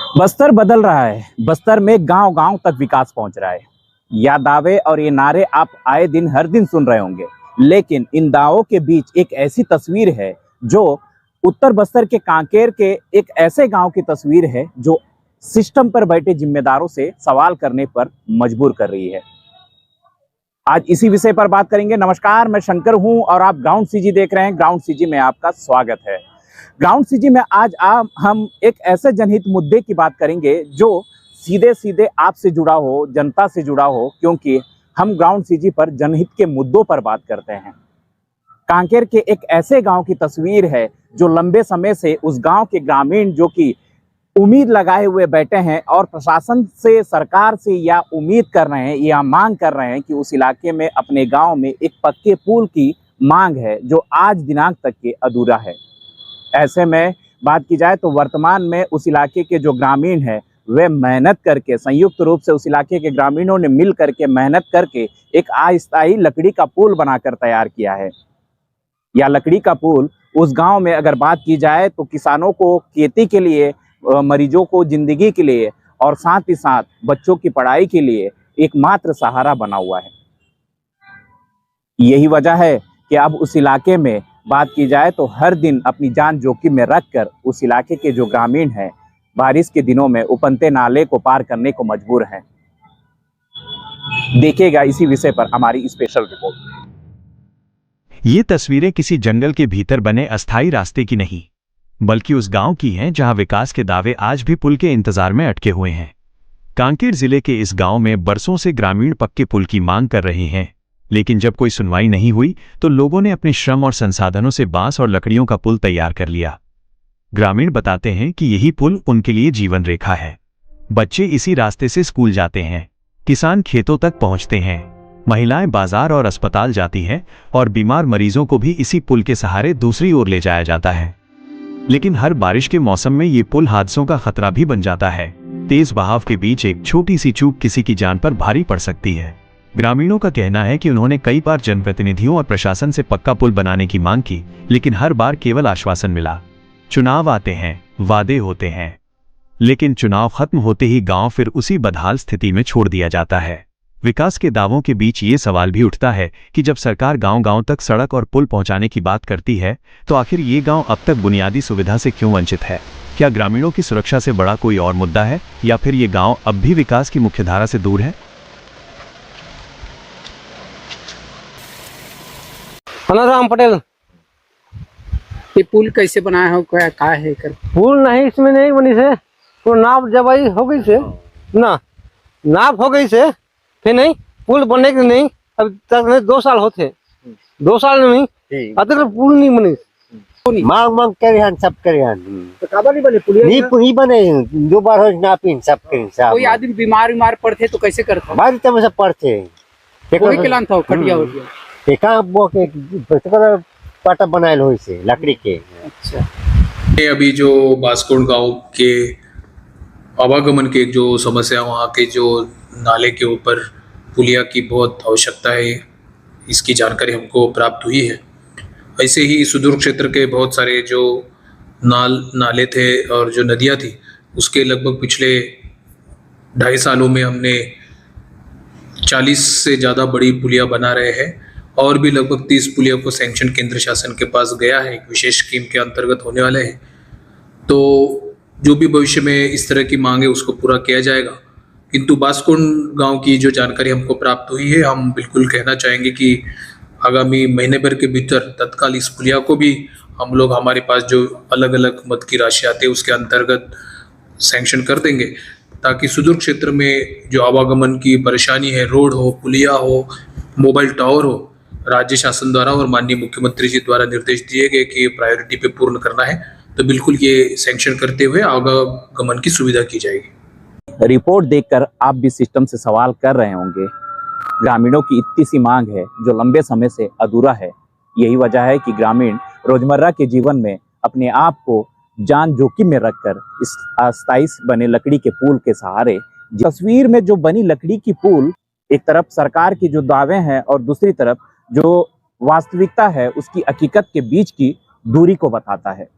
बस्तर बदल रहा है। बस्तर में गांव गांव तक विकास पहुंच रहा है। या दावे और ये नारे आप आए दिन हर दिन सुन रहे होंगे, लेकिन इन दावों के बीच एक ऐसी तस्वीर है जो उत्तर बस्तर के कांकेर के एक ऐसे गांव की तस्वीर है जो सिस्टम पर बैठे जिम्मेदारों से सवाल करने पर मजबूर कर रही है। आज इसी विषय पर बात करेंगे। नमस्कार, मैं शंकर हूं और आप ग्राउंड सीजी देख रहे हैं। ग्राउंड सीजी में आपका स्वागत है। ग्राउंड सीजी में आज हम एक ऐसे जनहित मुद्दे की बात करेंगे जो सीधे सीधे आपसे जुड़ा हो, जनता से जुड़ा हो, क्योंकि हम ग्राउंड सीजी पर जनहित के मुद्दों पर बात करते हैं। कांकेर के एक ऐसे गांव की तस्वीर है जो लंबे समय से उस गांव के ग्रामीण जो कि उम्मीद लगाए हुए बैठे हैं और प्रशासन से, सरकार से या उम्मीद कर रहे हैं या मांग कर रहे हैं कि उस इलाके में, अपने गांव में एक पक्के पुल की मांग है जो आज दिनांक तक के अधूरा है। ऐसे में बात की जाए तो वर्तमान में उस इलाके के जो ग्रामीण हैं वे मेहनत करके, संयुक्त रूप से उस इलाके के ग्रामीणों ने मिल करके मेहनत करके एक अस्थायी लकड़ी का पुल बनाकर तैयार किया है। या लकड़ी का पुल उस गांव में अगर बात की जाए तो किसानों को खेती के लिए, मरीजों को जिंदगी के लिए और साथ ही साथ बच्चों की पढ़ाई के लिए एकमात्र सहारा बना हुआ है। यही वजह है कि अब उस इलाके में बात की जाए तो हर दिन अपनी जान जोखिम में रखकर उस इलाके के जो ग्रामीण हैं बारिश के दिनों में उपनते नाले को पार करने को मजबूर हैं। देखिएगा इसी विषय पर हमारी स्पेशल रिपोर्ट। ये तस्वीरें किसी जंगल के भीतर बने अस्थायी रास्ते की नहीं, बल्कि उस गांव की हैं जहां विकास के दावे आज भी पुल के इंतजार में अटके हुए हैं। कांकेर जिले के इस गांव में बरसों से ग्रामीण पक्के पुल की मांग कर रहे हैं, लेकिन जब कोई सुनवाई नहीं हुई तो लोगों ने अपने श्रम और संसाधनों से बांस और लकड़ियों का पुल तैयार कर लिया। ग्रामीण बताते हैं कि यही पुल उनके लिए जीवन रेखा है। बच्चे इसी रास्ते से स्कूल जाते हैं, किसान खेतों तक पहुंचते हैं, महिलाएं बाजार और अस्पताल जाती हैं और बीमार मरीजों को भी इसी पुल के सहारे दूसरी ओर ले जाया जाता है। लेकिन हर बारिश के मौसम में ये पुल हादसों का खतरा भी बन जाता है। तेज बहाव के बीच एक छोटी सी चूक किसी की जान पर भारी पड़ सकती है। ग्रामीणों का कहना है कि उन्होंने कई बार जनप्रतिनिधियों और प्रशासन से पक्का पुल बनाने की मांग की, लेकिन हर बार केवल आश्वासन मिला। चुनाव आते हैं, वादे होते हैं, लेकिन चुनाव खत्म होते ही गांव फिर उसी बदहाल स्थिति में छोड़ दिया जाता है। विकास के दावों के बीच ये सवाल भी उठता है कि जब सरकार गांव-गांव तक सड़क और पुल पहुंचाने की बात करती है तो आखिर ये गांव अब तक बुनियादी सुविधा से क्यों वंचित है? क्या ग्रामीणों की सुरक्षा से बड़ा कोई और मुद्दा है, या फिर ये गांव अब भी विकास की मुख्यधारा से दूर है? राम पटेल। ये पुल कैसे बनाया हो, क्या है कर? पुल नहीं, इसमें नहीं बनी से तो नाव जबाई हो गई से ना, नाव हो गई से फिर नहीं पुल बनने के नहीं। अब तक नहीं, 2 साल होते, 2 साल में नहीं अब तक पुल नहीं बनी। मांग मांग करे हन, सब करे हन तो काबर नहीं बने पुल? नहीं बने, 2 बार हो ना पिन सब करे सब। कोई आदमी बीमार पड़ते तो कैसे करता? बारी तब सब पड़ते कोई के लान था कटिया हो गया देखा वो के पाटा बनायल होई से लकड़ी के। अच्छा, ये अभी जो बास्कोट गांव के आवागमन के जो समस्या, वहाँ के जो नाले के ऊपर पुलिया की बहुत आवश्यकता है, इसकी जानकारी हमको प्राप्त हुई है। ऐसे ही सुदूर क्षेत्र के बहुत सारे जो नाले थे और जो नदियाँ थी, उसके लगभग पिछले 2.5 सालों में हमने 40 से ज़्यादा बड़ी पुलिया बना रहे हैं और भी लगभग 30 पुलिया को सैंक्शन केंद्र शासन के पास गया है, एक विशेष स्कीम के अंतर्गत होने वाले हैं। तो जो भी भविष्य में इस तरह की मांग है उसको पूरा किया जाएगा। किंतु बास्कोट गांव की जो जानकारी हमको प्राप्त हुई है, हम बिल्कुल कहना चाहेंगे कि आगामी महीने भर के भीतर तत्काल इस पुलिया को भी हम लोग, हमारे पास जो अलग अलग मद की राशि आती है उसके अंतर्गत सैंक्शन कर देंगे, ताकि सुदूर क्षेत्र में जो आवागमन की परेशानी है, रोड हो, पुलिया हो, मोबाइल टावर हो, राज्य शासन द्वारा और माननीय मुख्यमंत्री जी द्वारा निर्देश दिए गए कि प्रायोरिटी पे पूर्ण करना है, तो बिल्कुल ये सैंक्शन करते हुए आवागमन की सुविधा की जाएगी। रिपोर्ट देखकर आप भी सिस्टम से सवाल कर रहे होंगे। ग्रामीणों की इतनी सी मांग है जो लंबे समय से अधूरा है। यही वजह है कि ग्रामीण रोजमर्रा के जीवन में अपने आप को जान जोखिम में रखकर इस अस्थायी बने लकड़ी के पुल के सहारे, तस्वीर में जो बनी लकड़ी की पुल एक तरफ सरकार की जो दावे हैं और दूसरी तरफ जो वास्तविकता है उसकी हकीकत के बीच की दूरी को बताता है।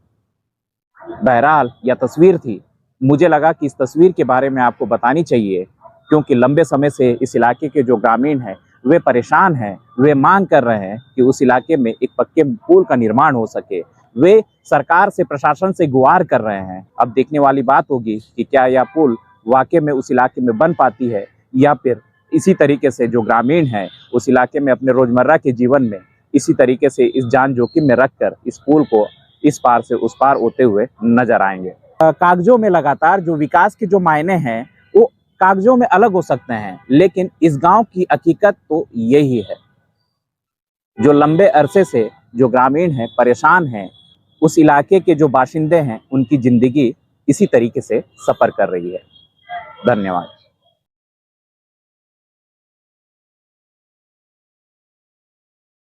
बहरहाल यह तस्वीर थी मुझे लगा कि इस तस्वीर के बारे में आपको बतानी चाहिए, क्योंकि लंबे समय से इस इलाके के जो ग्रामीण हैं वे परेशान हैं, वे मांग कर रहे हैं कि उस इलाके में एक पक्के पुल का निर्माण हो सके। वे सरकार से, प्रशासन से गुहार कर रहे हैं। अब देखने वाली बात होगी कि क्या यह पुल वाकई में उस इलाके में बन पाती है, या फिर इसी तरीके से जो ग्रामीण हैं उस इलाके में अपने रोजमर्रा के जीवन में इसी तरीके से इस जान जोखिम में रखकर इस पुल को इस पार से उस पार होते हुए नजर आएंगे। कागजों में लगातार जो विकास के जो मायने हैं वो कागजों में अलग हो सकते हैं, लेकिन इस गांव की हकीकत तो यही है। जो लंबे अरसे से जो ग्रामीण हैं, परेशान हैं, उस इलाके के जो बाशिंदे हैं, उनकी जिंदगी इसी तरीके से सफर कर रही है। धन्यवाद।